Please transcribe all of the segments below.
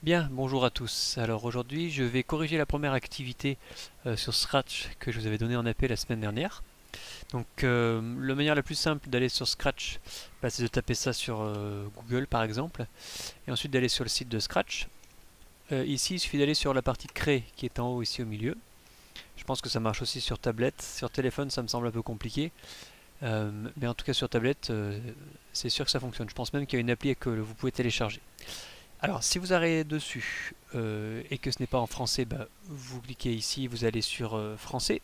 Bien, bonjour à tous. Alors aujourd'hui, je vais corriger la première activité sur Scratch que je vous avais donné en AP la semaine dernière. Donc, la manière la plus simple d'aller sur Scratch, c'est de taper ça sur Google par exemple, et ensuite d'aller sur le site de Scratch. Ici, il suffit d'aller sur la partie Créer qui est en haut ici au milieu. Je pense que ça marche aussi sur tablette. Sur téléphone, ça me semble un peu compliqué. Mais en tout cas sur tablette, c'est sûr que ça fonctionne. Je pense même qu'il y a une appli que vous pouvez télécharger. Alors, si vous arrivez dessus et que ce n'est pas en français, vous cliquez ici, vous allez sur français.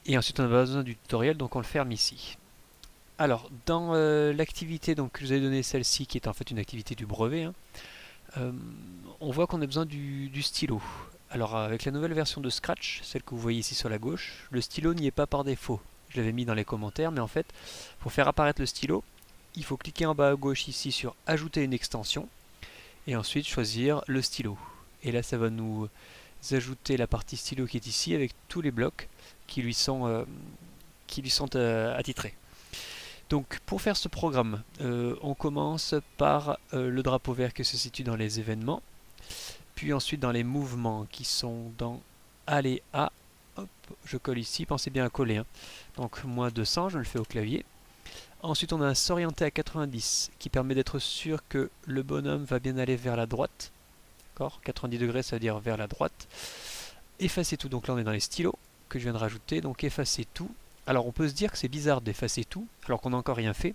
Et ensuite, on a besoin du tutoriel, donc on le ferme ici. Alors, dans l'activité que je vous ai donné, celle-ci, qui est en fait une activité du brevet, euh, on voit qu'on a besoin du stylo. Alors, avec la nouvelle version de Scratch, celle que vous voyez ici sur la gauche, le stylo n'y est pas par défaut. Je l'avais mis dans les commentaires, mais en fait, pour faire apparaître le stylo, il faut cliquer en bas à gauche ici sur Ajouter une extension et ensuite choisir le stylo. Et là, ça va nous ajouter la partie stylo qui est ici avec tous les blocs qui lui sont attitrés. Donc pour faire ce programme, on commence par le drapeau vert qui se situe dans les événements, puis ensuite dans les mouvements qui sont dans aller à, hop, je colle ici, pensez bien à coller, hein. Donc moins 200, je le fais au clavier. Ensuite on a un s'orienter à 90 qui permet d'être sûr que le bonhomme va bien aller vers la droite. 90 degrés, ça veut dire vers la droite. Effacer tout, donc là on est dans les stylos que je viens de rajouter, donc effacer tout. Alors on peut se dire que c'est bizarre d'effacer tout, alors qu'on n'a encore rien fait,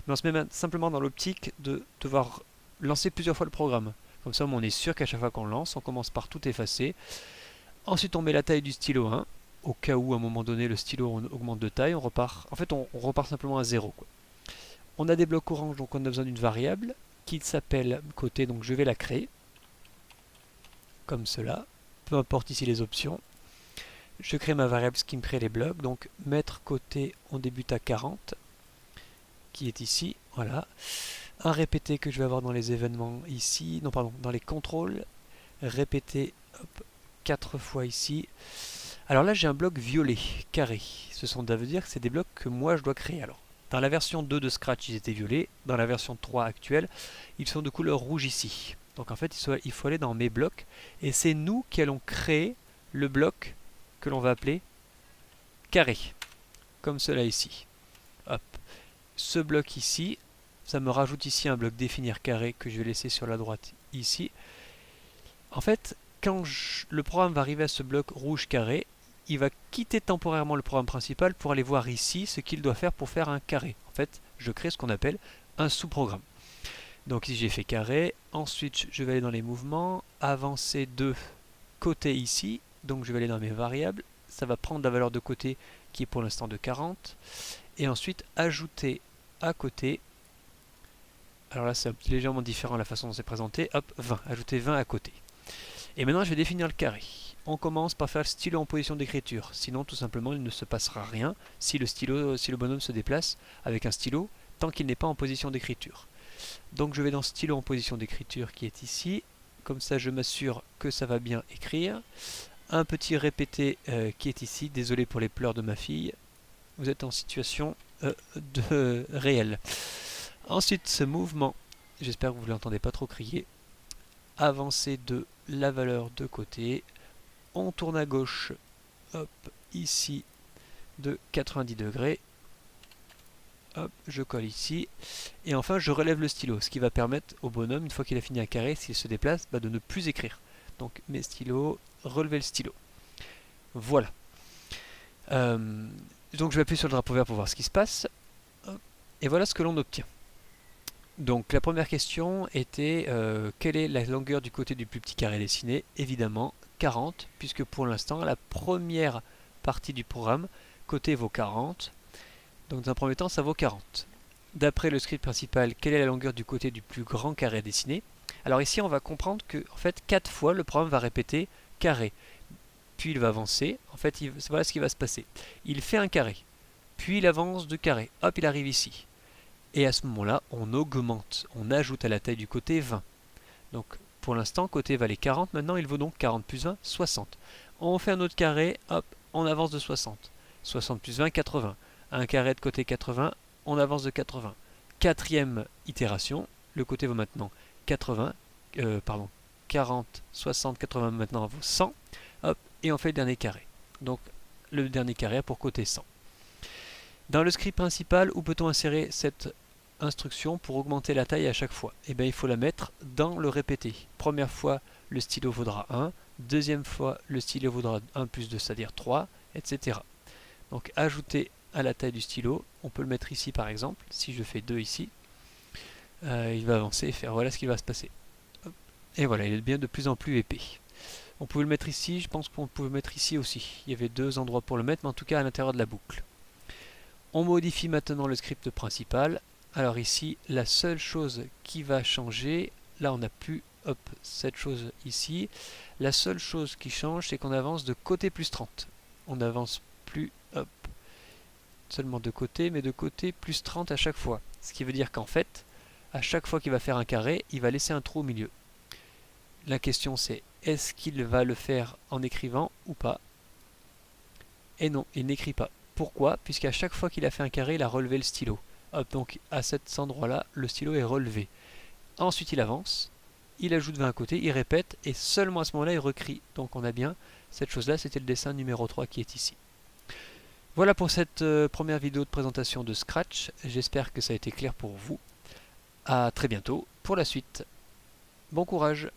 mais on se met simplement dans l'optique de devoir lancer plusieurs fois le programme. Comme ça on est sûr qu'à chaque fois qu'on lance, on commence par tout effacer. Ensuite on met la taille du stylo 1, au cas où à un moment donné le stylo augmente de taille, on repart. En fait on repart simplement à 0, quoi. On a des blocs orange, donc on a besoin d'une variable qui s'appelle côté, donc je vais la créer comme cela, peu importe ici les options. Je crée ma variable qui me crée les blocs, donc mettre côté, on débute à 40, qui est ici, voilà. Un répété que je vais avoir dans les événements ici, non pardon, dans les contrôles, répéter, hop, 4 fois ici. Alors là j'ai un bloc violet, carré, ça veut dire que c'est des blocs que moi je dois créer. Alors, dans la version 2 de Scratch ils étaient violets, dans la version 3 actuelle, ils sont de couleur rouge ici. Donc en fait il faut aller dans mes blocs, et c'est nous qui allons créer le bloc que l'on va appeler carré, comme cela ici. Hop. Ce bloc ici, ça me rajoute ici un bloc définir carré que je vais laisser sur la droite ici. En fait, quand le programme va arriver à ce bloc rouge carré, il va quitter temporairement le programme principal pour aller voir ici ce qu'il doit faire pour faire un carré. En fait, je crée ce qu'on appelle un sous-programme. Donc ici j'ai fait carré, ensuite je vais aller dans les mouvements, avancer de côté ici, donc je vais aller dans mes variables, ça va prendre la valeur de côté qui est pour l'instant de 40, et ensuite ajouter à côté, alors là c'est légèrement différent la façon dont c'est présenté, hop, 20, ajouter 20 à côté. Et maintenant je vais définir le carré. On commence par faire le stylo en position d'écriture, sinon tout simplement il ne se passera rien si le bonhomme se déplace avec un stylo tant qu'il n'est pas en position d'écriture. Donc je vais dans stylo en position d'écriture qui est ici, comme ça je m'assure que ça va bien écrire. Un petit répété qui est ici, désolé pour les pleurs de ma fille, vous êtes en situation de réelle. Ensuite ce mouvement, j'espère que vous ne l'entendez pas trop crier, avancer de la valeur de côté, on tourne à gauche, hop, ici de 90 degrés, hop, je colle ici, et enfin je relève le stylo, ce qui va permettre au bonhomme, une fois qu'il a fini un carré, s'il se déplace, de ne plus écrire. Donc mes stylos, relever le stylo. Voilà. Donc je vais appuyer sur le drapeau vert pour voir ce qui se passe. Et voilà ce que l'on obtient. Donc la première question était quelle est la longueur du côté du plus petit carré dessiné? Évidemment 40, puisque pour l'instant la première partie du programme, côté vaut 40. Donc dans un premier temps ça vaut 40. D'après le script principal, quelle est la longueur du côté du plus grand carré dessiné? Alors ici on va comprendre que en fait 4 fois le programme va répéter carré. Puis il va avancer, en fait voilà ce qui va se passer. Il fait un carré, puis il avance de carré, hop il arrive ici. Et à ce moment-là, on augmente, on ajoute à la taille du côté 20. Donc pour l'instant, côté valait 40, maintenant il vaut donc 40 plus 20, 60. On fait un autre carré, hop, on avance de 60. 60 plus 20, 80. Un carré de côté 80, on avance de 80. Quatrième itération, le côté vaut maintenant 80, pardon, 40, 60, 80 maintenant vaut 100. Hop, et on fait le dernier carré. Donc le dernier carré a pour côté 100. Dans le script principal, où peut-on insérer cette instruction pour augmenter la taille à chaque fois? Eh bien, il faut la mettre dans le répété. Première fois, le stylo vaudra 1. Deuxième fois, le stylo vaudra 1 plus 2, c'est-à-dire 3, etc. Donc, ajouter à la taille du stylo. On peut le mettre ici, par exemple. Si je fais 2 ici, il va avancer et faire voilà ce qui va se passer. Hop. Et voilà, il est bien de plus en plus épais. On pouvait le mettre ici, je pense qu'on pouvait le mettre ici aussi. Il y avait deux endroits pour le mettre, mais en tout cas à l'intérieur de la boucle. On modifie maintenant le script principal. Alors ici, la seule chose qui va changer, là on n'a plus cette chose ici. La seule chose qui change, c'est qu'on avance de côté plus 30. On n'avance plus seulement de côté, mais de côté plus 30 à chaque fois. Ce qui veut dire qu'en fait, à chaque fois qu'il va faire un carré, il va laisser un trou au milieu. La question c'est, est-ce qu'il va le faire en écrivant ou pas? Et non, il n'écrit pas. Pourquoi? Puisqu'à chaque fois qu'il a fait un carré, il a relevé le stylo. Hop, donc à cet endroit-là, le stylo est relevé. Ensuite, il avance, il ajoute 20 à côté, il répète, et seulement à ce moment-là, il recrie. Donc on a bien cette chose-là, c'était le dessin numéro 3 qui est ici. Voilà pour cette première vidéo de présentation de Scratch. J'espère que ça a été clair pour vous. À très bientôt pour la suite. Bon courage!